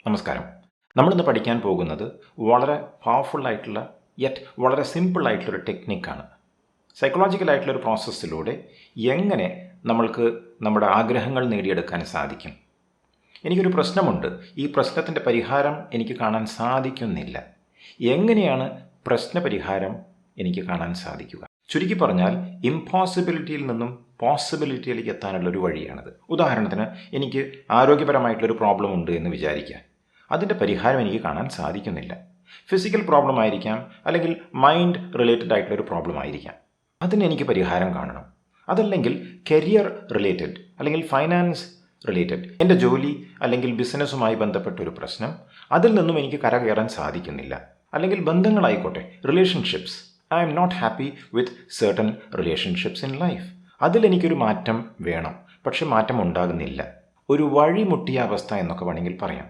നമസ്കാരം. നമ്മളിന്ന് പഠിക്കാൻ പോകുന്നത് വളരെ പവർഫുൾ ആയിട്ടുള്ള യെറ്റ് വളരെ സിമ്പിൾ ആയിട്ടുള്ളൊരു ടെക്നിക്കാണ്. സൈക്കോളജിക്കലായിട്ടുള്ളൊരു പ്രോസസ്സിലൂടെ എങ്ങനെ നമ്മൾക്ക് നമ്മുടെ ആഗ്രഹങ്ങൾ നേടിയെടുക്കാൻ സാധിക്കും. എനിക്കൊരു പ്രശ്നമുണ്ട്, ഈ പ്രശ്നത്തിൻ്റെ പരിഹാരം എനിക്ക് കാണാൻ സാധിക്കുന്നില്ല. എങ്ങനെയാണ് പ്രശ്നപരിഹാരം എനിക്ക് കാണാൻ സാധിക്കുക? ചുരുക്കി പറഞ്ഞാൽ ഇംപോസിബിലിറ്റിയിൽ നിന്നും പോസിബിലിറ്റിയിലേക്ക് എത്താനുള്ളൊരു വഴിയാണത്. ഉദാഹരണത്തിന്, എനിക്ക് ആരോഗ്യപരമായിട്ടുള്ളൊരു പ്രോബ്ലം ഉണ്ട് എന്ന് വിചാരിക്കുക. അതിൻ്റെ പരിഹാരം എനിക്ക് കാണാൻ സാധിക്കുന്നില്ല. ഫിസിക്കൽ പ്രോബ്ലം ആയിരിക്കാം, അല്ലെങ്കിൽ മൈൻഡ് റിലേറ്റഡ് ആയിട്ടുള്ളൊരു പ്രോബ്ലം ആയിരിക്കാം. അതിന് എനിക്ക് പരിഹാരം കാണണം. അതല്ലെങ്കിൽ കരിയർ റിലേറ്റഡ് അല്ലെങ്കിൽ ഫൈനാൻസ് റിലേറ്റഡ്, എൻ്റെ ജോലി അല്ലെങ്കിൽ ബിസിനസ്സുമായി ബന്ധപ്പെട്ടൊരു പ്രശ്നം, അതിൽ നിന്നും എനിക്ക് കരകയറാൻ സാധിക്കുന്നില്ല. അല്ലെങ്കിൽ ബന്ധങ്ങളായിക്കോട്ടെ, relationships, I am not happy with certain relationships in life. അതിലെനിക്കൊരു മാറ്റം വേണം, പക്ഷെ മാറ്റം ഉണ്ടാകുന്നില്ല. ഒരു വഴിമുട്ടിയ അവസ്ഥ എന്നൊക്കെ വേണമെങ്കിൽ പറയാം.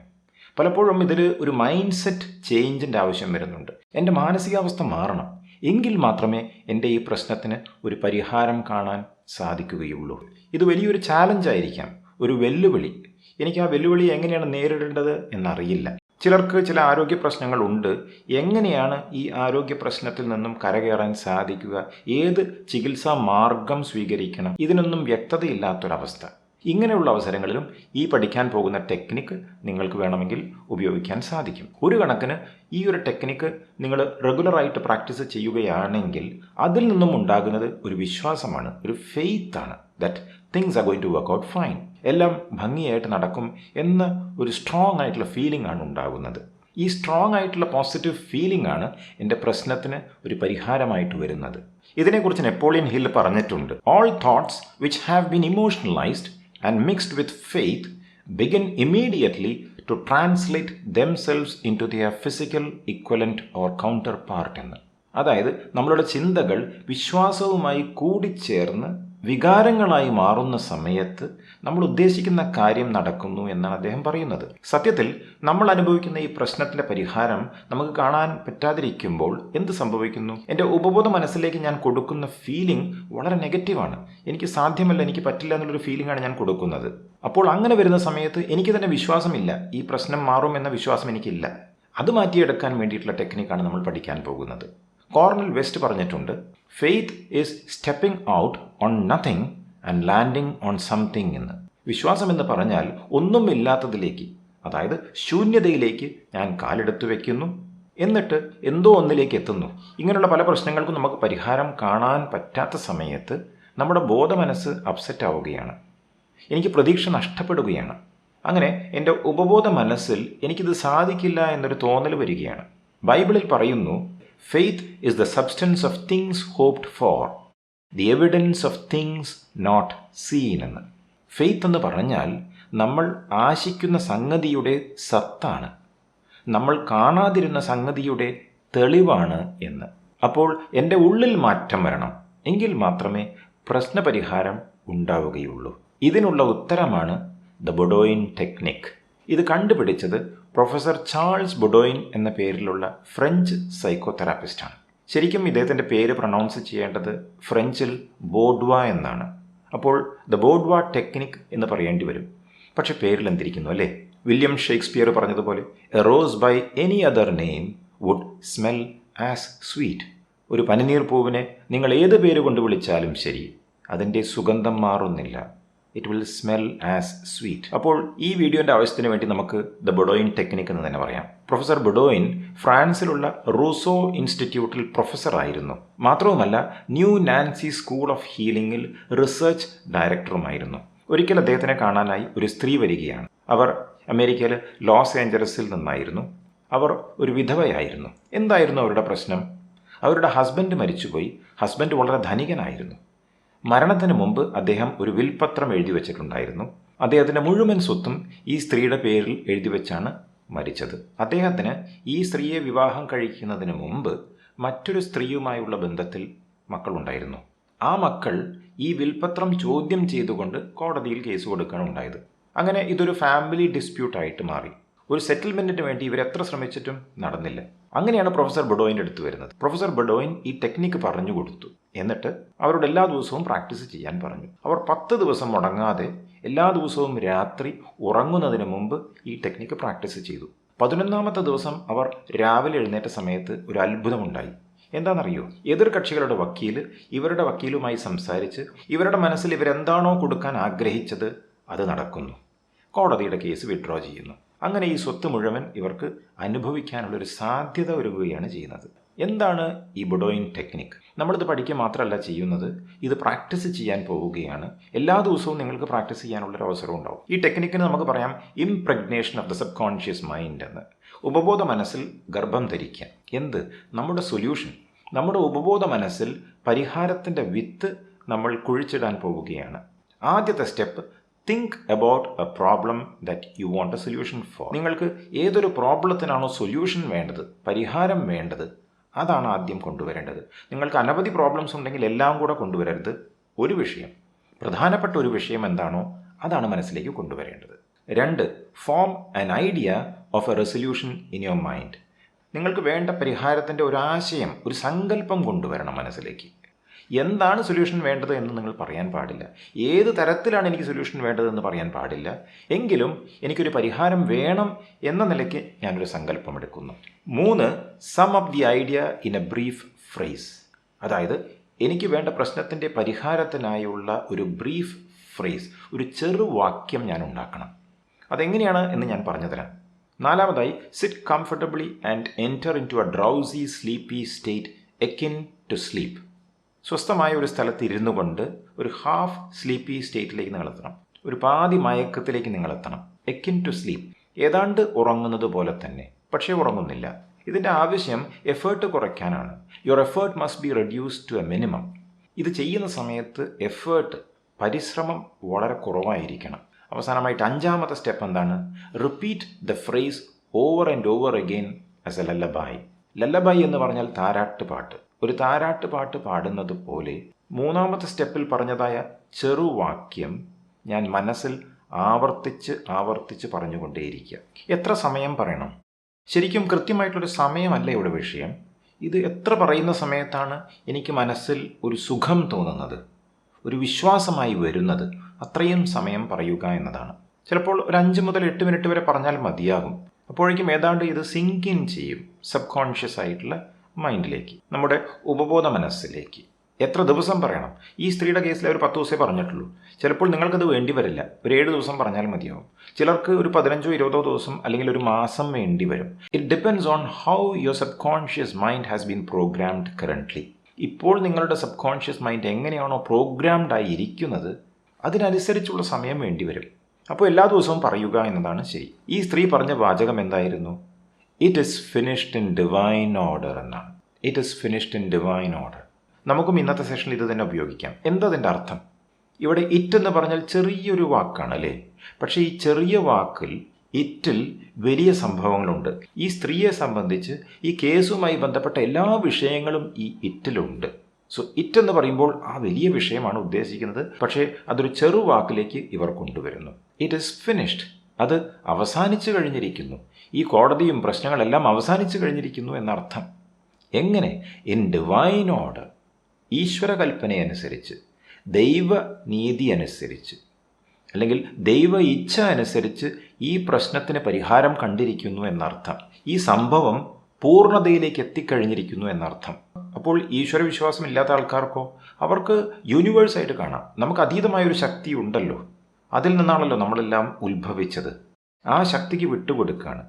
പലപ്പോഴും ഇതിൽ ഒരു മൈൻഡ് സെറ്റ് ചേഞ്ചിൻ്റെ ആവശ്യം വരുന്നുണ്ട്. എൻ്റെ മാനസികാവസ്ഥ മാറണം, എങ്കിൽ മാത്രമേ എൻ്റെ ഈ പ്രശ്നത്തിന് ഒരു പരിഹാരം കാണാൻ സാധിക്കുകയുള്ളൂ. ഇത് വലിയൊരു ചാലഞ്ചായിരിക്കാം, ഒരു വെല്ലുവിളി. എനിക്ക് ആ വെല്ലുവിളി എങ്ങനെയാണ് നേരിടേണ്ടത് എന്നറിയില്ല. ചിലർക്ക് ചില ആരോഗ്യ പ്രശ്നങ്ങളുണ്ട്. എങ്ങനെയാണ് ഈ ആരോഗ്യ പ്രശ്നത്തിൽ നിന്നും കരകയറാൻ സാധിക്കുക, ഏത് ചികിത്സാ മാർഗം സ്വീകരിക്കണം, ഇതിനൊന്നും വ്യക്തതയില്ലാത്തൊരവസ്ഥ. ഇങ്ങനെയുള്ള അവസരങ്ങളിലും ഈ പഠിക്കാൻ പോകുന്ന ടെക്നിക്ക് നിങ്ങൾക്ക് വേണമെങ്കിൽ ഉപയോഗിക്കാൻ സാധിക്കും. ഒരു കണക്കിന് ഈ ഒരു ടെക്നിക്ക് നിങ്ങൾ റെഗുലറായിട്ട് പ്രാക്ടീസ് ചെയ്യുകയാണെങ്കിൽ അതിൽ നിന്നും ഉണ്ടാകുന്നത് ഒരു വിശ്വാസമാണ്, ഒരു ഫെയ്ത്താണ്. That things are going to work out fine, എല്ലാം ഭംഗിയായിട്ട് നടക്കും എന്ന ഒരു സ്ട്രോങ് ആയിട്ടുള്ള ഫീലിംഗ് ആണ് ഉണ്ടാകുന്നത്. ഈ സ്ട്രോങ് ആയിട്ടുള്ള പോസിറ്റീവ് ഫീലിംഗ് ആണ് എൻ്റെ പ്രശ്നത്തിന് ഒരു പരിഹാരമായിട്ട് വരുന്നത്. ഇതിനെക്കുറിച്ച് നെപ്പോളിയൻ ഹിൽ പറഞ്ഞിട്ടുണ്ട്. All thoughts which have been emotionalised and mixed with faith begin immediately to translate themselves into their physical equivalent or counterpart എന്ന്. അതായത് നമ്മളുടെ ചിന്തകൾ വിശ്വാസവുമായി കൂടിച്ചേർന്ന് വികാരങ്ങളായി മാറുന്ന സമയത്ത് നമ്മൾ ഉദ്ദേശിക്കുന്ന കാര്യം നടക്കുന്നു എന്നാണ് അദ്ദേഹം പറയുന്നത്. സത്യത്തിൽ നമ്മൾ അനുഭവിക്കുന്ന ഈ പ്രശ്നത്തിൻ്റെ പരിഹാരം നമുക്ക് കാണാൻ പറ്റാതിരിക്കുമ്പോൾ എന്ത് സംഭവിക്കുന്നു? എൻ്റെ ഉപബോധ മനസ്സിലേക്ക് ഞാൻ കൊടുക്കുന്ന ഫീലിംഗ് വളരെ നെഗറ്റീവാണ്. എനിക്ക് സാധ്യമല്ല, എനിക്ക് പറ്റില്ല എന്നുള്ളൊരു ഫീലിംഗാണ് ഞാൻ കൊടുക്കുന്നത്. അപ്പോൾ അങ്ങനെ വരുന്ന സമയത്ത് എനിക്ക് തന്നെ വിശ്വാസമില്ല, ഈ പ്രശ്നം മാറും എന്ന വിശ്വാസം എനിക്കില്ല. അത് മാറ്റിയെടുക്കാൻ വേണ്ടിയിട്ടുള്ള ടെക്നിക്കാണ് നമ്മൾ പഠിക്കാൻ പോകുന്നത്. കോർണൽ വെസ്റ്റ് പറഞ്ഞിട്ടുണ്ട്, faith is stepping out on nothing and landing on something എന്ന്. വിശ്വാസം എന്ന് പറഞ്ഞാൽ ഒന്നുമില്ലാത്തതിലേക്ക്, അതായത് ശൂന്യതയിലേക്ക് ഞാൻ കാലെടുത്തു വയ്ക്കുന്നു, എന്നിട്ട് എന്തോ ഒന്നിലേക്ക് എത്തുന്നു. ഇങ്ങനെയുള്ള പല പ്രശ്നങ്ങൾക്കും നമുക്ക് പരിഹാരം കാണാൻ പറ്റാത്ത സമയത്ത് നമ്മുടെ ബോധമനസ്സ് അപ്സെറ്റ് ആവുകയാണ്, എനിക്ക് പ്രതീക്ഷ നഷ്ടപ്പെടുകയാണ്. അങ്ങനെ എൻ്റെ ഉപബോധ മനസ്സിൽ എനിക്കിത് സാധിക്കില്ല എന്നൊരു തോന്നൽ വരികയാണ്. ബൈബിളിൽ പറയുന്നു, faith is the substance of things hoped for, the evidence of things not seen എന്ന്. ഫെയ്ത്ത് എന്ന് പറഞ്ഞാൽ നമ്മൾ ആശിക്കുന്ന സംഗതിയുടെ സത്താണ്, നമ്മൾ കാണാതിരുന്ന സംഗതിയുടെ തെളിവാണ് എന്ന്. അപ്പോൾ എൻ്റെ ഉള്ളിൽ മാറ്റം വരണം, എങ്കിൽ മാത്രമേ പ്രശ്നപരിഹാരം ഉണ്ടാവുകയുള്ളൂ. ഇതിനുള്ള ഉത്തരമാണ് ദ ബൊഡോയിൻ ടെക്നിക്. ഇത് കണ്ടുപിടിച്ചത് പ്രൊഫസർ ചാൾസ് ബൊഡോയിൻ എന്ന പേരിലുള്ള ഫ്രഞ്ച് സൈക്കോതെറാപ്പിസ്റ്റാണ്. ശരിക്കും ഇദ്ദേഹത്തിൻ്റെ പേര് പ്രൊനൗൺസ് ചെയ്യേണ്ടത് ഫ്രഞ്ചിൽ ബോഡ്വ എന്നാണ്. അപ്പോൾ ദ ബോഡ്വ ടെക്നിക് എന്ന് പറയേണ്ടി വരും. പക്ഷെ പേരിൽ എന്തിരിക്കുന്നു അല്ലേ? വില്യം ഷേക്സ്പിയർ പറഞ്ഞതുപോലെ, a rose by any other name would smell as sweet. ഒരു പനിനീർ പൂവിനെ നിങ്ങൾ ഏത് പേര് കൊണ്ട് വിളിച്ചാലും ശരി, അതിൻ്റെ സുഗന്ധം മാറുന്നില്ല. It will smell as sweet. അപ്പോൾ ഈ വീഡിയോൻ്റെ ആവശ്യത്തിന് വേണ്ടി നമുക്ക് ദ ബൊഡോയിൻ ടെക്നിക്ക് എന്ന് തന്നെ പറയാം. പ്രൊഫസർ ബൊഡോയിൻ ഫ്രാൻസിലുള്ള റൂസോ ഇൻസ്റ്റിറ്റ്യൂട്ടിൽ പ്രൊഫസറായിരുന്നു. മാത്രവുമല്ല ന്യൂ നാൻസി സ്കൂൾ ഓഫ് ഹീലിംഗിൽ റിസർച്ച് ഡയറക്ടറുമായിരുന്നു. ഒരിക്കൽ അദ്ദേഹത്തിനെ കാണാനായി ഒരു സ്ത്രീ വരികയാണ്. അവർ അമേരിക്കയിലെ ലോസ് ഏഞ്ചലസിൽ നിന്നായിരുന്നു. അവർ ഒരു വിധവയായിരുന്നു. എന്തായിരുന്നു അവരുടെ പ്രശ്നം? അവരുടെ ഹസ്ബൻഡ് മരിച്ചുപോയി. ഹസ്ബൻഡ് വളരെ ധനികനായിരുന്നു. മരണത്തിന് മുമ്പ് അദ്ദേഹം ഒരു വിൽപത്രം എഴുതി വച്ചിട്ടുണ്ടായിരുന്നു. അദ്ദേഹത്തിൻ്റെ മുഴുവൻ സ്വത്തും ഈ സ്ത്രീയുടെ പേരിൽ എഴുതി വെച്ചാണ് മരിച്ചത്. അദ്ദേഹത്തിന് ഈ സ്ത്രീയെ വിവാഹം കഴിക്കുന്നതിന് മുമ്പ് മറ്റൊരു സ്ത്രീയുമായുള്ള ബന്ധത്തിൽ മക്കളുണ്ടായിരുന്നു. ആ മക്കൾ ഈ വിൽപത്രം ചോദ്യം ചെയ്തുകൊണ്ട് കോടതിയിൽ കേസ് കൊടുക്കുകയാണ് ഉണ്ടായത്. അങ്ങനെ ഇതൊരു ഫാമിലി ഡിസ്പ്യൂട്ടായിട്ട് മാറി. ഒരു സെറ്റിൽമെൻറ്റിന് വേണ്ടി ഇവരെത്ര ശ്രമിച്ചിട്ടും നടന്നില്ല. അങ്ങനെയാണ് പ്രൊഫസർ ബൊഡോയിൻ്റെ അടുത്ത് വരുന്നത്. പ്രൊഫസർ ബൊഡോയിൻ ഈ ടെക്നിക്ക് പറഞ്ഞു കൊടുത്തു. എന്നിട്ട് അവരോട് എല്ലാ ദിവസവും പ്രാക്ടീസ് ചെയ്യാൻ പറഞ്ഞു. അവർ 10 ദിവസം മുടങ്ങാതെ എല്ലാ ദിവസവും രാത്രി ഉറങ്ങുന്നതിന് മുമ്പ് ഈ ടെക്നിക്ക് പ്രാക്ടീസ് ചെയ്തു. 11ാമത്തെ ദിവസം അവർ രാവിലെ എഴുന്നേറ്റ സമയത്ത് ഒരു അത്ഭുതമുണ്ടായി. എന്താണെന്നറിയോ? എതിർ കക്ഷികളുടെ വക്കീൽ ഇവരുടെ വക്കീലുമായി സംസാരിച്ച് ഇവരുടെ മനസ്സിൽ ഇവരെന്താണോ കൊടുക്കാൻ ആഗ്രഹിച്ചത് അത് നടക്കുന്നു. കോടതിയുടെ കേസ് വിഡ്രോ ചെയ്യുന്നു. അങ്ങനെ ഈ സ്വത്ത് മുഴുവൻ ഇവർക്ക് അനുഭവിക്കാനുള്ളൊരു സാധ്യത ഒരുങ്ങുകയാണ് ചെയ്യുന്നത്. എന്താണ് ഈ ബുഡോയിൻ ടെക്നിക്ക്? നമ്മളിത് പഠിക്കുക മാത്രമല്ല ചെയ്യുന്നത്, ഇത് പ്രാക്ടീസ് ചെയ്യാൻ പോവുകയാണ്. എല്ലാ ദിവസവും നിങ്ങൾക്ക് പ്രാക്ടീസ് ചെയ്യാനുള്ളൊരു അവസരം ഉണ്ടാവും. ഈ ടെക്നിക്കിന് നമുക്ക് പറയാം impregnation of the sub conscious mind എന്ന്. ഉപബോധ മനസ്സിൽ ഗർഭം ധരിക്കുക. എന്ത്? നമ്മുടെ സൊല്യൂഷൻ, നമ്മുടെ ഉപബോധ മനസ്സിൽ പരിഹാരത്തിൻ്റെ വിത്ത് നമ്മൾ കുഴിച്ചിടാൻ പോവുകയാണ്. ആദ്യത്തെ step, think about A problem that you want A solution for. നിങ്ങൾക്ക് ഏതൊരു പ്രോബ്ലത്തിനാണോ സൊല്യൂഷൻ വേണ്ടത്, പരിഹാരം വേണ്ടത്, അതാണ് ആദ്യം കൊണ്ടുവരേണ്ടത്. നിങ്ങൾക്ക് അനവധി പ്രോബ്ലംസ് ഉണ്ടെങ്കിൽ എല്ലാം കൂടെ കൊണ്ടുവരരുത്. ഒരു വിഷയം, പ്രധാനപ്പെട്ട ഒരു വിഷയം എന്താണോ അതാണ് മനസ്സിലേക്ക് കൊണ്ടുവരേണ്ടത്. 2, form an idea of A resolution in your mind. നിങ്ങൾക്ക് വേണ്ട പരിഹാരത്തിൻ്റെ ഒരു ആശയം, ഒരു സങ്കല്പം കൊണ്ടുവരണം മനസ്സിലേക്ക്. എന്താണ് സൊല്യൂഷൻ വേണ്ടത് എന്ന് നിങ്ങൾ പറയാൻ പാടില്ല. ഏത് തരത്തിലാണ് എനിക്ക് സൊല്യൂഷൻ വേണ്ടതെന്ന് പറയാൻ പാടില്ല. എങ്കിലും എനിക്കൊരു പരിഹാരം വേണം എന്ന നിലയ്ക്ക് ഞാനൊരു സങ്കല്പം എടുക്കുന്നു. 3, some up the idea in A brief phrase. അതായത് എനിക്ക് വേണ്ട പ്രശ്നത്തിൻ്റെ പരിഹാരത്തിനായുള്ള ഒരു ബ്രീഫ് ഫ്രേസ്, ഒരു ചെറുവാക്യം ഞാൻ ഉണ്ടാക്കണം. അതെങ്ങനെയാണ് എന്ന് ഞാൻ പറഞ്ഞുതരാം. 4, sit comfortably and enter into a drowsy sleepy state akin to sleep. സ്വസ്ഥമായ ഒരു സ്ഥലത്ത് ഇരുന്നു കൊണ്ട് ഒരു ഹാഫ് സ്ലീപ്പി സ്റ്റേറ്റിലേക്ക് നിങ്ങളെത്തണം. ഒരു പാതി മയക്കത്തിലേക്ക് നിങ്ങളെത്തണം. എക്കിൻ ടു സ്ലീപ്പ്, ഏതാണ്ട് ഉറങ്ങുന്നത് പോലെ തന്നെ, പക്ഷേ ഉറങ്ങുന്നില്ല. ഇതിൻ്റെ ആവശ്യം എഫേർട്ട് കുറയ്ക്കാനാണ്. Your effort must be reduce to a minimum. ഇത് ചെയ്യുന്ന സമയത്ത് എഫേർട്ട്, പരിശ്രമം വളരെ കുറവായിരിക്കണം. അവസാനമായിട്ട് 5ാമത്തെ സ്റ്റെപ്പ് എന്താണ്? Repeat the phrase over and over again as a lullaby. Lullaby എന്ന് പറഞ്ഞാൽ താരാട്ട് പാട്ട്. ഒരു താരാട്ട് പാട്ട് പാടുന്നത് പോലെ 3ാമത്തെ സ്റ്റെപ്പിൽ പറഞ്ഞതായ ചെറുവാക്യം ഞാൻ മനസ്സിൽ ആവർത്തിച്ച് പറഞ്ഞുകൊണ്ടേയിരിക്കുക. എത്ര സമയം പറയണം? ശരിക്കും കൃത്യമായിട്ടുള്ളൊരു സമയമല്ല ഇവിടെ വിഷയം. ഇത് എത്ര പറയുന്ന സമയത്താണ് എനിക്ക് മനസ്സിൽ ഒരു സുഖം തോന്നുന്നത്, ഒരു വിശ്വാസമായി വരുന്നത്, അത്രയും സമയം പറയുക എന്നതാണ്. ചിലപ്പോൾ ഒരു 5 മുതൽ 8 മിനിറ്റ് വരെ പറഞ്ഞാൽ മതിയാകും. അപ്പോഴേക്കും ഏതാണ്ട് ഇത് സിങ്ക് ഇൻ ചെയ്യും സബ് കോൺഷ്യസ് ആയിട്ടുള്ള മൈൻഡിലേക്ക്, നമ്മുടെ ഉപബോധ മനസ്സിലേക്ക്. എത്ര ദിവസം പറയണം? ഈ സ്ത്രീയുടെ കേസിൽ ഒരു 10 ദിവസമേ പറഞ്ഞിട്ടുള്ളൂ. ചിലപ്പോൾ നിങ്ങൾക്കത് വേണ്ടി വരില്ല, ഒരു 7 ദിവസം പറഞ്ഞാൽ മതിയാവും. ചിലർക്ക് ഒരു 15 20 ദിവസം അല്ലെങ്കിൽ ഒരു മാസം വേണ്ടി വരും. It depends on how your sub conscious mind has been programmed currently. ഇപ്പോൾ നിങ്ങളുടെ സബ് കോൺഷ്യസ് മൈൻഡ് എങ്ങനെയാണോ പ്രോഗ്രാംഡ് ആയിരിക്കുന്നത് അതിനനുസരിച്ചുള്ള സമയം വേണ്ടി വരും. അപ്പോൾ എല്ലാ ദിവസവും പറയുക എന്നതാണ് ശരി. ഈ സ്ത്രീ പറഞ്ഞ വാചകം എന്തായിരുന്നു? It is finished in divine order എന്നാണ്. It is finished in divine order. നമുക്കും ഇന്നത്തെ സെഷനിൽ ഇത് തന്നെ ഉപയോഗിക്കാം. എന്തതിൻ്റെ അർത്ഥം? ഇവിടെ ഇറ്റ് എന്ന് പറഞ്ഞാൽ ചെറിയൊരു വാക്കാണ് അല്ലേ? പക്ഷേ ഈ ചെറിയ വാക്കിൽ, ഇറ്റിൽ വലിയ സംഭവങ്ങളുണ്ട്. ഈ സ്ത്രീയെ സംബന്ധിച്ച് ഈ കേസുമായി ബന്ധപ്പെട്ട എല്ലാ വിഷയങ്ങളും ഈ ഇറ്റിലുണ്ട്. സോ ഇറ്റ് എന്ന് പറയുമ്പോൾ ആ വലിയ വിഷയമാണ് ഉദ്ദേശിക്കുന്നത്, പക്ഷേ അതൊരു ചെറുവാക്കിലേക്ക് ഇവർ കൊണ്ടുവരുന്നു. ഇറ്റ് ഈസ് ഫിനിഷ്ഡ്, അത് അവസാനിച്ചു കഴിഞ്ഞിരിക്കുന്നു. ഈ കോടതിയും പ്രശ്നങ്ങളെല്ലാം അവസാനിച്ചു കഴിഞ്ഞിരിക്കുന്നു എന്നർത്ഥം. എങ്ങനെ? ഇൻ ഡിവൈൻ ഓർഡർ, ഈശ്വര കൽപ്പനയനുസരിച്ച്, ദൈവനീതി അനുസരിച്ച്, അല്ലെങ്കിൽ ദൈവ ഇച്ഛ അനുസരിച്ച് ഈ പ്രശ്നത്തിന് പരിഹാരം കണ്ടിരിക്കുന്നു എന്നർത്ഥം. ഈ സംഭവം പൂർണ്ണതയിലേക്ക് എത്തിക്കഴിഞ്ഞിരിക്കുന്നു എന്നർത്ഥം. അപ്പോൾ ഈശ്വരവിശ്വാസം ഇല്ലാത്ത ആൾക്കാർക്കോ അവർക്ക് യൂണിവേഴ്സായിട്ട് കാണാം. നമുക്ക് അതീതമായൊരു ശക്തി ഉണ്ടല്ലോ, അതിൽ നിന്നാണല്ലോ നമ്മളെല്ലാം ഉത്ഭവിച്ചത്. ആ ശക്തിക്ക് വിട്ടുകൊടുക്കുകയാണ്.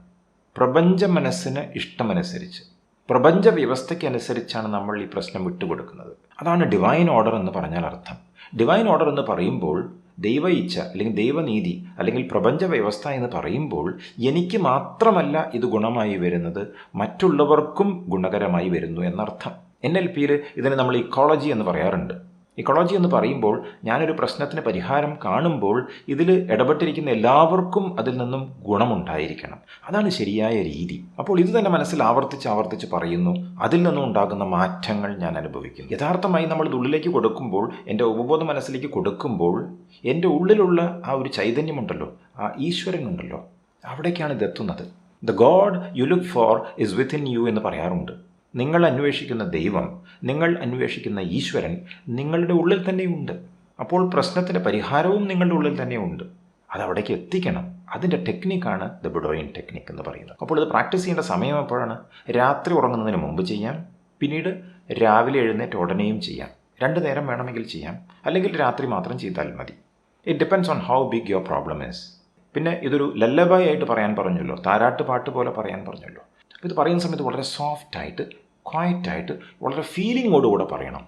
പ്രപഞ്ച മനസ്സിന് ഇഷ്ടമനുസരിച്ച്, പ്രപഞ്ച വ്യവസ്ഥയ്ക്കനുസരിച്ചാണ് നമ്മൾ ഈ പ്രശ്നം വിട്ടുകൊടുക്കുന്നത്. അതാണ് ഡിവൈൻ ഓർഡർ എന്ന് പറഞ്ഞാൽ അർത്ഥം. ഡിവൈൻ ഓർഡർ എന്ന് പറയുമ്പോൾ ദൈവ ഇച്ഛ അല്ലെങ്കിൽ ദൈവനീതി അല്ലെങ്കിൽ പ്രപഞ്ച വ്യവസ്ഥ എന്ന് പറയുമ്പോൾ എനിക്ക് മാത്രമല്ല ഇത് ഗുണമായി വരുന്നത്, മറ്റുള്ളവർക്കും ഗുണകരമായി വരുന്നു എന്നർത്ഥം. NLPയിൽ ഇതിനെ നമ്മൾ ഇക്കോളജി എന്ന് പറയാറുണ്ട്. ഇക്കോളജി എന്ന് പറയുമ്പോൾ ഞാനൊരു പ്രശ്നത്തിന് പരിഹാരം കാണുമ്പോൾ ഇതിൽ ഇടപെട്ടിരിക്കുന്ന എല്ലാവർക്കും അതിൽ നിന്നും ഗുണമുണ്ടായിരിക്കണം. അതാണ് ശരിയായ രീതി. അപ്പോൾ ഇത് തന്നെ മനസ്സിൽ ആവർത്തിച്ച് പറയുന്നു. അതിൽ നിന്നും ഉണ്ടാകുന്ന മാറ്റങ്ങൾ ഞാൻ അനുഭവിക്കുന്നു. യഥാർത്ഥമായി നമ്മൾ ഇത് ഉള്ളിലേക്ക് കൊടുക്കുമ്പോൾ, എൻ്റെ ഉപബോധ മനസ്സിലേക്ക് കൊടുക്കുമ്പോൾ, എൻ്റെ ഉള്ളിലുള്ള ആ ഒരു ചൈതന്യമുണ്ടല്ലോ, ആ ഈശ്വരനുണ്ടല്ലോ, അവിടേക്കാണ് ഇതെത്തുന്നത്. The god you look for is within you എന്ന് പറയാറുണ്ട്. നിങ്ങൾ അന്വേഷിക്കുന്ന ദൈവം, നിങ്ങൾ അന്വേഷിക്കുന്ന ഈശ്വരൻ നിങ്ങളുടെ ഉള്ളിൽ തന്നെയുണ്ട്. അപ്പോൾ പ്രശ്നത്തിൻ്റെ പരിഹാരവും നിങ്ങളുടെ ഉള്ളിൽ തന്നെ ഉണ്ട്. അത് അവിടേക്ക് എത്തിക്കണം. അതിൻ്റെ ടെക്നിക്കാണ് ദ ബുഡോയിൻ ടെക്നിക്ക് എന്ന് പറയുന്നത്. അപ്പോൾ ഇത് പ്രാക്ടീസ് ചെയ്യേണ്ട സമയം എപ്പോഴാണ്? രാത്രി ഉറങ്ങുന്നതിന് മുമ്പ് ചെയ്യാം, പിന്നീട് രാവിലെ എഴുന്നേറ്റ് ഉടനെയും ചെയ്യാം. 2 നേരം വേണമെങ്കിൽ ചെയ്യാം, അല്ലെങ്കിൽ രാത്രി മാത്രം ചെയ്താൽ മതി. It depends on how big your problem is. പിന്നെ ഇതൊരു ലല്ലബായി ആയിട്ട് പറയാൻ പറഞ്ഞല്ലോ, താരാട്ട് പാട്ട് പോലെ പറയാൻ പറഞ്ഞല്ലോ. ഇത് പറയുന്ന സമയത്ത് വളരെ സോഫ്റ്റായിട്ട്, ക്വയറ്റായിട്ട്, വളരെ ഫീലിങ്ങോടുകൂടെ പറയണം.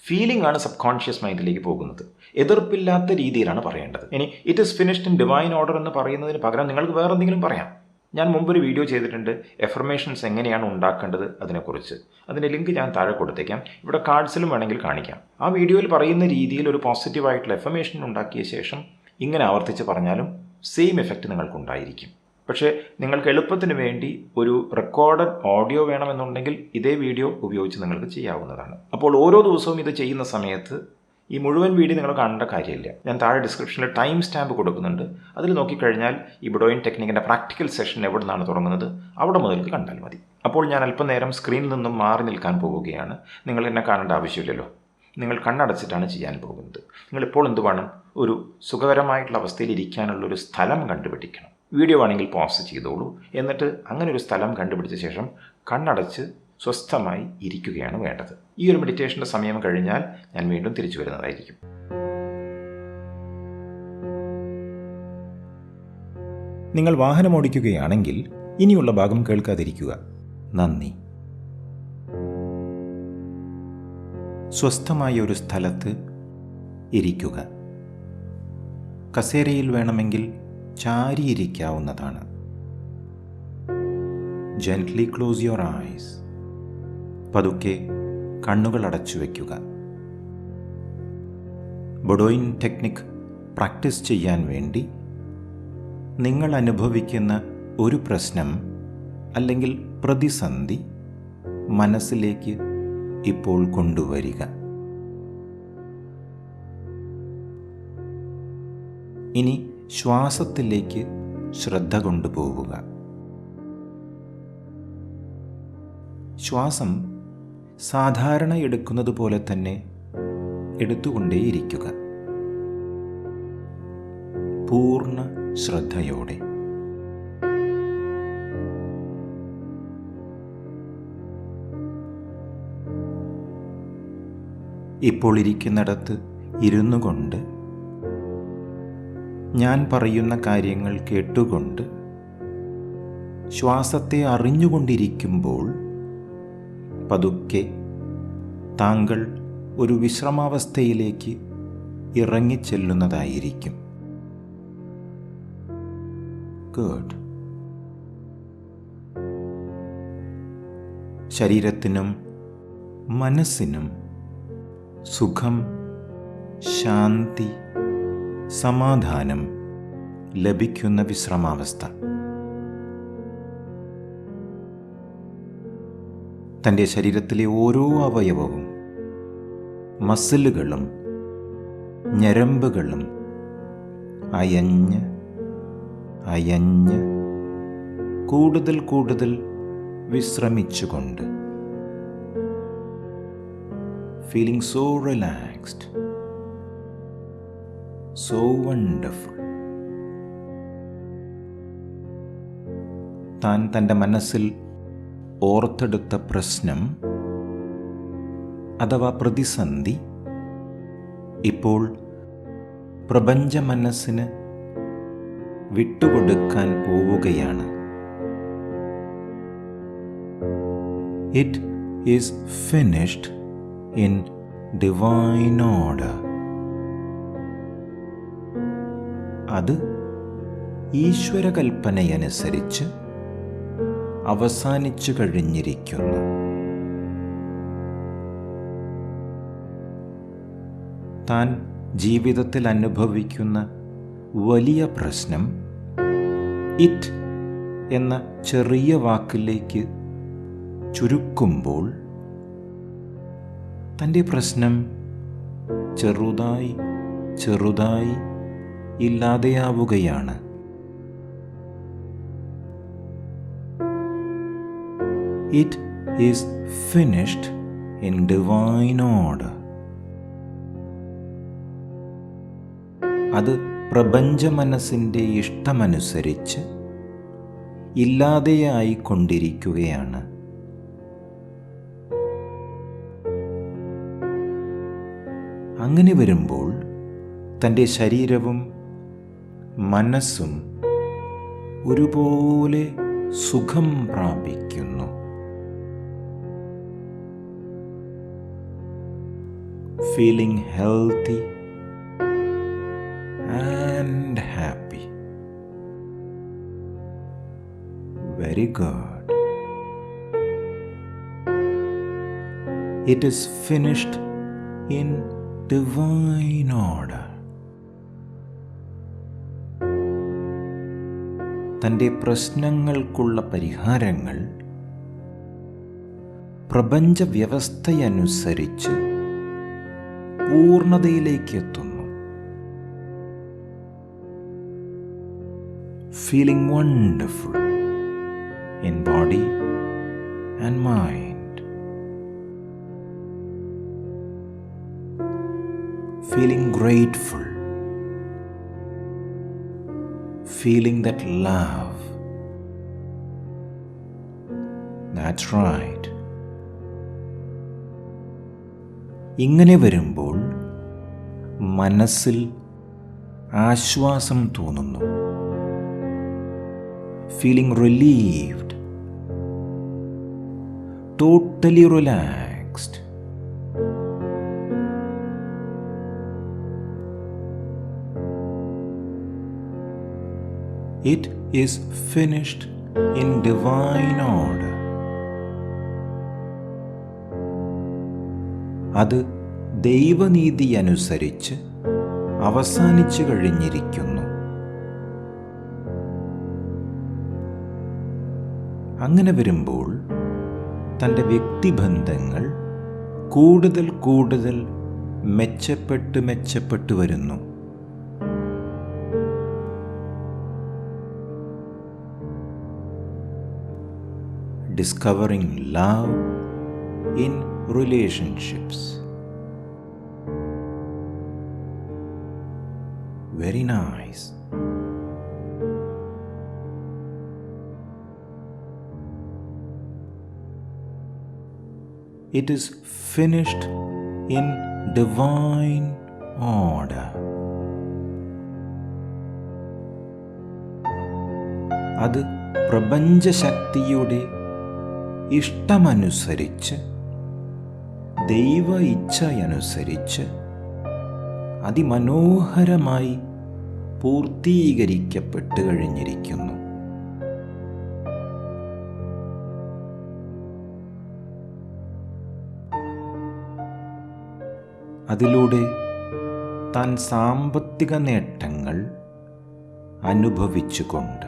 ഫീലിംഗ് ആണ് സബ് കോൺഷ്യസ് മൈൻഡിലേക്ക് പോകുന്നത്. എതിർപ്പില്ലാത്ത രീതിയിലാണ് പറയേണ്ടത്. ഇനി it is finished in divine order എന്ന് പറയുന്നതിന് പകരം നിങ്ങൾക്ക് വേറെ എന്തെങ്കിലും പറയാം. ഞാൻ മുമ്പൊരു വീഡിയോ ചെയ്തിട്ടുണ്ട്, എഫർമേഷൻസ് എങ്ങനെയാണ് ഉണ്ടാക്കേണ്ടത് അതിനെക്കുറിച്ച്. അതിൻ്റെ ലിങ്ക് ഞാൻ താഴെ കൊടുത്തേക്കാം, ഇവിടെ കാർഡ്സിലും വേണമെങ്കിൽ കാണിക്കാം. ആ വീഡിയോയിൽ പറയുന്ന രീതിയിൽ ഒരു പോസിറ്റീവായിട്ടുള്ള എഫർമേഷൻ ഉണ്ടാക്കിയ ശേഷം ഇങ്ങനെ ആവർത്തിച്ച് പറഞ്ഞാലും സെയിം എഫക്റ്റ് നിങ്ങൾക്കുണ്ടായിരിക്കും. പക്ഷേ നിങ്ങൾക്ക് എളുപ്പത്തിന് വേണ്ടി ഒരു റെക്കോർഡഡ് ഓഡിയോ വേണമെന്നുണ്ടെങ്കിൽ ഇതേ വീഡിയോ ഉപയോഗിച്ച് നിങ്ങൾക്ക് ചെയ്യാവുന്നതാണ്. അപ്പോൾ ഓരോ ദിവസവും ഇത് ചെയ്യുന്ന സമയത്ത് ഈ മുഴുവൻ വീഡിയോ നിങ്ങൾ കാണേണ്ട കാര്യമില്ല. ഞാൻ താഴെ ഡിസ്ക്രിപ്ഷനിൽ ടൈം സ്റ്റാമ്പ് കൊടുക്കുന്നുണ്ട്. അതിൽ നോക്കിക്കഴിഞ്ഞാൽ ഈ ബുഡോയിൻ ടെക്നിക്കിൻ്റെ പ്രാക്ടിക്കൽ സെഷൻ എവിടെ നിന്നാണ് തുടങ്ങുന്നത് അവിടെ മുതൽക്ക് കണ്ടാൽ മതി. അപ്പോൾ ഞാൻ അല്പനേരം സ്ക്രീനിൽ നിന്നും മാറി നിൽക്കാൻ പോവുകയാണ്. നിങ്ങൾ എന്നെ കാണേണ്ട ആവശ്യമില്ലല്ലോ. നിങ്ങൾ കണ്ണടച്ചിട്ടാണ് ചെയ്യാൻ പോകുന്നത്. നിങ്ങളിപ്പോൾ എന്ത് വേണം? ഒരു സുഖകരമായിട്ടുള്ള അവസ്ഥയിൽ ഇരിക്കാനുള്ളൊരു സ്ഥലം കണ്ടുപിടിക്കണം. വീഡിയോ ആണെങ്കിൽ പോസ് ചെയ്തോളൂ. എന്നിട്ട് അങ്ങനെ ഒരു സ്ഥലം കണ്ടുപിടിച്ച ശേഷം കണ്ണടച്ച് സ്വസ്ഥമായി ഇരിക്കുകയാണ് വേണ്ടത്. ഈ ഒരു മെഡിറ്റേഷൻ്റെ സമയം കഴിഞ്ഞാൽ ഞാൻ വീണ്ടും തിരിച്ചു വരുന്നതായിരിക്കും. നിങ്ങൾ വാഹനം ഓടിക്കുകയാണെങ്കിൽ ഇനിയുള്ള ഭാഗം കേൾക്കാതിരിക്കുക. നന്ദി. സ്വസ്ഥമായ ഒരു സ്ഥലത്ത് ഇരിക്കുക. കസേരയിൽ വേണമെങ്കിൽ ചാരിയിരിക്കാവുന്നതാണ്. Gently close your eyes. പതുക്കെ കണ്ണുകൾ അടച്ചു വയ്ക്കുക. ബുഡോയിൻ ടെക്നിക് പ്രാക്ടീസ് ചെയ്യാൻ വേണ്ടി നിങ്ങൾ അനുഭവിക്കുന്ന ഒരു പ്രശ്നം അല്ലെങ്കിൽ പ്രതിസന്ധി മനസ്സിലേക്ക് ഇപ്പോൾ കൊണ്ടുവരിക. ഇനി ശ്വാസത്തിലേക്ക് ശ്രദ്ധ കൊണ്ടുപോവുക. ശ്വാസം സാധാരണ എടുക്കുന്നത് പോലെ തന്നെ എടുത്തുകൊണ്ടേയിരിക്കുക. പൂർണ്ണ ശ്രദ്ധയോടെ. ഇപ്പോൾ ഇരിക്കുന്നിടത്ത് ഇരുന്നു കൊണ്ട് ഞാൻ പറയുന്ന കാര്യങ്ങൾ കേട്ടുകൊണ്ട് ശ്വാസത്തെ അറിഞ്ഞുകൊണ്ടിരിക്കുമ്പോൾ പതുക്കെ താങ്കൾ ഒരു വിശ്രമാവസ്ഥയിലേക്ക് ഇറങ്ങിച്ചെല്ലുന്നതായിരിക്കും. ഗുഡ്. ശരീരത്തിനും മനസ്സിനും സുഖം, ശാന്തി, സമാധാനം ലഭിക്കുന്ന വിശ്രമാവസ്ഥ. തൻ്റെ ശരീരത്തിലെ ഓരോ അവയവവും, മസിലുകളും ഞരമ്പുകളും അയഞ്ഞ് അയഞ്ഞ് കൂടുതൽ കൂടുതൽ വിശ്രമിച്ചുകൊണ്ട്, feeling so relaxed, so wonderful. താൻ തൻ്റെ മനസ്സിൽ ഓർത്തെടുത്ത പ്രശ്നം അഥവാ പ്രതിസന്ധി ഇപ്പോൾ പ്രപഞ്ച മനസ്സിന് വിട്ടുകൊടുക്കാൻ പോവുകയാണ്. It is finished in divine order. അത് ഈശ്വരകൽപ്പനയനുസരിച്ച് അവസാനിച്ചു കഴിഞ്ഞിരിക്കുന്നു. താൻ ജീവിതത്തിൽ അനുഭവിക്കുന്ന വലിയ പ്രശ്നം ഇറ്റ് എന്ന ചെറിയ വാക്കിലേക്ക് ചുരുക്കുമ്പോൾ തൻ്റെ പ്രശ്നം ചെറുതായി ചെറുതായി ഇല്ലാതെയാവുകയാണ്. It is finished in divine order. അത് പ്രപഞ്ച മനസ്സിൻ്റെ ഇഷ്ടമനുസരിച്ച് ഇല്ലാതെയായിക്കൊണ്ടിരിക്കുകയാണ്. അങ്ങനെ വരുമ്പോൾ തൻ്റെ ശരീരവും മനസ്സും ഒരുപോലെ സുഖം പ്രാപിക്കുന്നു. Feeling healthy and happy. Very good. It is finished in divine order. തൻ്റെ പ്രശ്നങ്ങൾക്കുള്ള പരിഹാരങ്ങൾ പ്രപഞ്ച വ്യവസ്ഥയനുസരിച്ച് പൂർണ്ണതയിലേക്ക് എത്തുന്നു. Feeling wonderful in body and mind. Feeling grateful. Feeling that love. That's right. ഇങ്ങനെ വരുമ്പോൾ മനസ്സിൽ ആശ്വാസം തോന്നുന്നു. Feeling relieved, totally relaxed. It is finished in divine order. അത് ദൈവനീതി അനുസരിച്ച് അവസാനിച്ചു കഴിഞ്ഞിരിക്കുന്നു. അങ്ങനെ വരുമ്പോൾ തൻ്റെ വ്യക്തിബന്ധങ്ങൾ കൂടുതൽ കൂടുതൽ മെച്ചപ്പെട്ടു വരുന്നു. Discovering love in relationships. Very nice. It is finished in divine order. അത് പ്രപഞ്ചശക്തിയുടെ ഇഷ്ടമനുസരിച്ച് ദൈവ ഇച്ഛയനുസരിച്ച് അതിമനോഹരമായി പൂർത്തീകരിക്കപ്പെട്ടു കഴിഞ്ഞിരിക്കുന്നു. അതിലൂടെ താൻ സാമ്പത്തിക നേട്ടങ്ങൾ അനുഭവിച്ചുകൊണ്ട്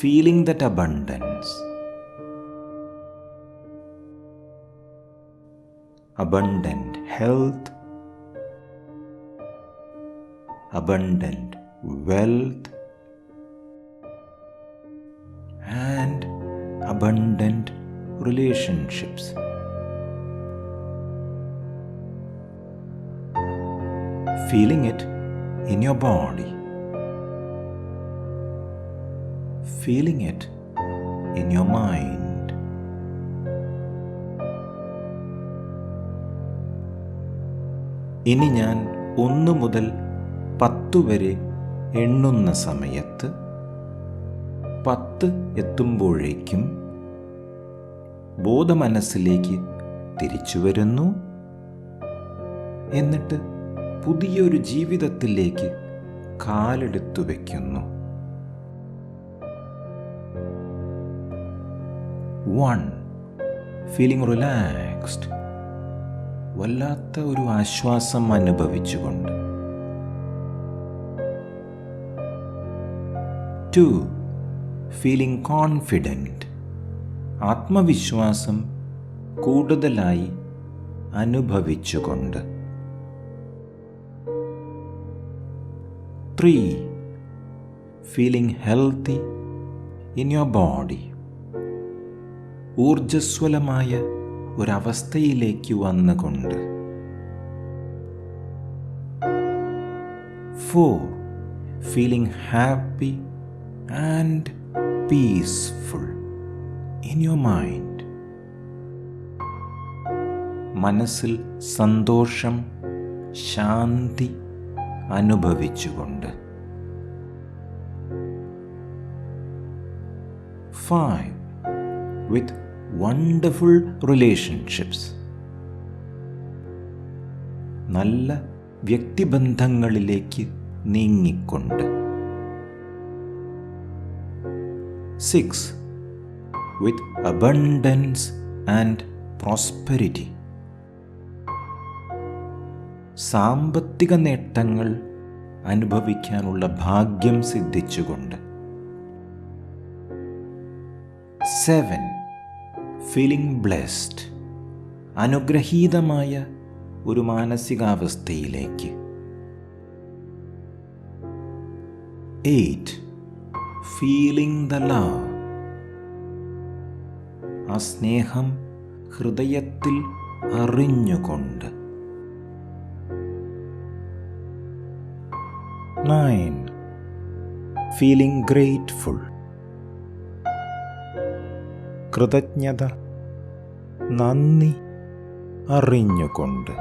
feeling that abundance, abundant health, abundant wealth, and abundant relationships. Feeling it in your body. Feeling it in your mind. ഇനി ഞാൻ 1 മുതൽ 10 വരെ എണ്ണുന്ന സമയത്ത് 10 എത്തുമ്പോഴേക്കും ബോധമനസ്സിലേക്ക് തിരിച്ചു വരുന്നു. എന്നിട്ട് പുതിയൊരു ജീവിതത്തിലേക്ക് കാലെടുത്തു വയ്ക്കുന്നു. 1. ഫീലിംഗ് റിലാക്സ്ഡ്, വല്ലാത്ത ഒരു ആശ്വാസം അനുഭവിച്ചുകൊണ്ട്. 2. ഫീലിംഗ് കോൺഫിഡൻറ്റ്, ആത്മവിശ്വാസം കൂടുതലായി അനുഭവിച്ചുകൊണ്ട്. 3. Feeling healthy in your body, ഊർജ്ജസ്വലമായ ഒരവസ്ഥയിലേക്ക് വന്നുകൊണ്ട്. 4. Feeling happy and peaceful in your mind. മനസ്സിൽ സന്തോഷം, ശാന്തി അനുഭവിച്ചുകൊണ്ട്. 5. With wonderful relationships. നല്ല വ്യക്തിബന്ധങ്ങളിലേക്ക് നീങ്ങിക്കൊണ്ട്. 6. With abundance and prosperity. സാമ്പത്തിക നേട്ടങ്ങൾ അനുഭവിക്കാനുള്ള ഭാഗ്യം സിദ്ധിച്ചുകൊണ്ട്. 7. Feeling blessed. അനുഗ്രഹീതമായ ഒരു മാനസികാവസ്ഥയിലേക്ക്. 8. Feeling the love. ആ സ്നേഹം ഹൃദയത്തിൽ അറിഞ്ഞുകൊണ്ട്. 9. Feeling grateful. കൃതജ്ഞത, നന്ദി അറിഞ്ഞുകൊണ്ട്.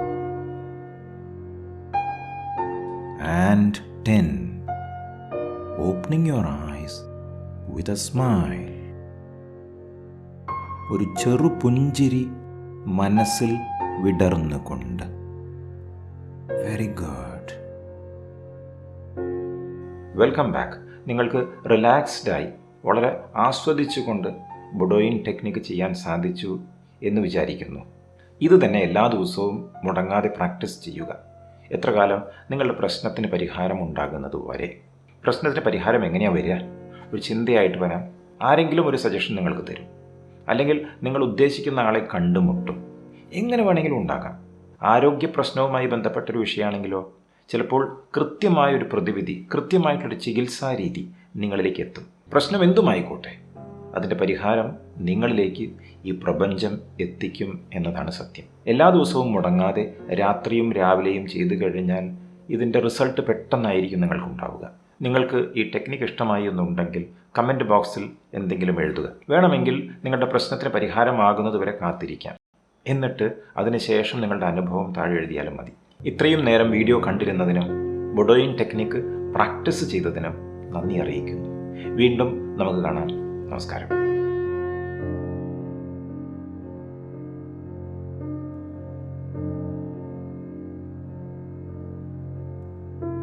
And 10. Opening your eyes with a smile. ഒരു ചെറു പുഞ്ചിരി മനസ്സിൽ വിടർന്നുകൊണ്ട്. Very good. Welcome back. നിങ്ങൾക്ക് റിലാക്സ്ഡായി വളരെ ആസ്വദിച്ചുകൊണ്ട് ബുഡോയിൻ ടെക്നിക്ക് ചെയ്യാൻ സാധിച്ചു എന്ന് വിചാരിക്കുന്നു. ഇത് തന്നെ എല്ലാ ദിവസവും മുടങ്ങാതെ പ്രാക്ടീസ് ചെയ്യുക. എത്ര കാലം നിങ്ങളുടെ പ്രശ്നത്തിന് പരിഹാരം ഉണ്ടാകുന്നത് വരെ. പ്രശ്നത്തിന് പരിഹാരം എങ്ങനെയാണ് വരിക? ഒരു ചിന്തയായിട്ട് വരാം. ആരെങ്കിലും ഒരു സജഷൻ നിങ്ങൾക്ക് തരും, അല്ലെങ്കിൽ നിങ്ങൾ ഉദ്ദേശിക്കുന്ന ആളെ കണ്ടുമുട്ടും. എങ്ങനെ വേണമെങ്കിലും ഉണ്ടാകാം. ആരോഗ്യ പ്രശ്നവുമായി ബന്ധപ്പെട്ടൊരു വിഷയമാണെങ്കിലോ ചിലപ്പോൾ കൃത്യമായൊരു പ്രതിവിധി, കൃത്യമായിട്ടൊരു ചികിത്സാ രീതി നിങ്ങളിലേക്ക് എത്തും. പ്രശ്നം എന്തുമായിക്കോട്ടെ, അതിൻ്റെ പരിഹാരം നിങ്ങളിലേക്ക് ഈ പ്രപഞ്ചം എത്തിക്കും എന്നതാണ് സത്യം. എല്ലാ ദിവസവും മുടങ്ങാതെ രാത്രിയും രാവിലെയും ചെയ്തു കഴിഞ്ഞാൽ ഇതിൻ്റെ റിസൾട്ട് പെട്ടെന്നായിരിക്കും നിങ്ങൾക്കുണ്ടാവുക. നിങ്ങൾക്ക് ഈ ടെക്നിക്ക് ഇഷ്ടമായി എന്നുണ്ടെങ്കിൽ കമൻറ്റ് ബോക്സിൽ എന്തെങ്കിലും എഴുതുക. വേണമെങ്കിൽ നിങ്ങളുടെ പ്രശ്നത്തിന് പരിഹാരമാകുന്നതുവരെ കാത്തിരിക്കാം. എന്നിട്ട് അതിനുശേഷം നിങ്ങളുടെ അനുഭവം താഴെ എഴുതിയാലും മതി. ഇത്രയും നേരം വീഡിയോ കണ്ടിരുന്നതിനും ബുഡോയിൻ ടെക്നിക്ക് പ്രാക്ടീസ് ചെയ്തതിനും നന്ദി അറിയിക്കുന്നു. വീണ്ടും നമുക്ക് കാണാം. നമസ്കാരം.